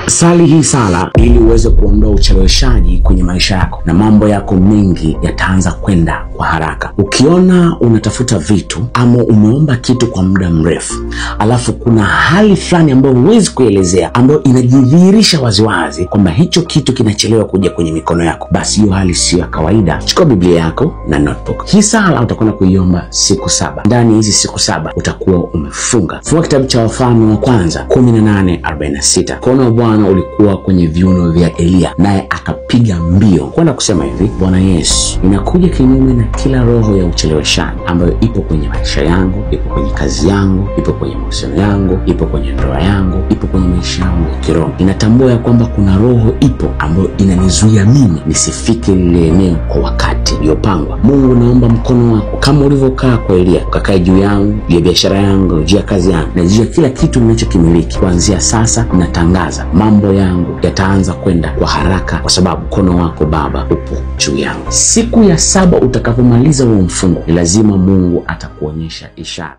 Sali hii sala ili uweze kuondoa ucheleweshaji kwenye maisha yako na mambo yako mengi yataanza kwenda kwa haraka. Ukiona unatafuta vitu ama umeomba kitu kwa muda mrefu, alafu kuna hali fulani ambayo huwezi kuelezea, ambayo inajidhihirisha waziwazi kwamba hicho kitu kinachelewa kuja kwenye mikono yako, basi hiyo hali sio ya kawaida. Chukua Biblia yako na notebook. Hii sala utakwenda kuiomba siku 7. Ndani hizi siku 7 utakuwa umefunga. Fungua kitabu cha Wafalme wa kwanza 18:46. Mkono wa Bwana ulikuwa kwenye viuno vya Elia, naye akapiga mbio kwenda kusema hivi: Bwana Yesu, ninakuja kinyume na kila roho ya ucheleweshaji ambayo ipo kwenye maisha yangu, ipo kwenye kazi yangu, ipo kwenye mahusiano yangu, ipo kwenye ndoa yangu, ipo kwenye maisha yangu ya kiroho. Ninatambua ya kwamba kuna roho ipo ambayo inanizuia mimi nisifike lile eneo kwa wakati uliopangwa. Mungu, naomba mkono wako kama ulivyokaa kwa Elia ukakae juu yangu, juu ya biashara yangu, juu ya kazi yangu na juu ya kila kitu ninachokimiliki. Kuanzia sasa natangaza mambo yangu yataanza kwenda kwa haraka, kwa sababu mkono wako Baba upo juu yangu. Siku ya 7 utakapomaliza huo mfungo, ni lazima Mungu atakuonyesha ishara.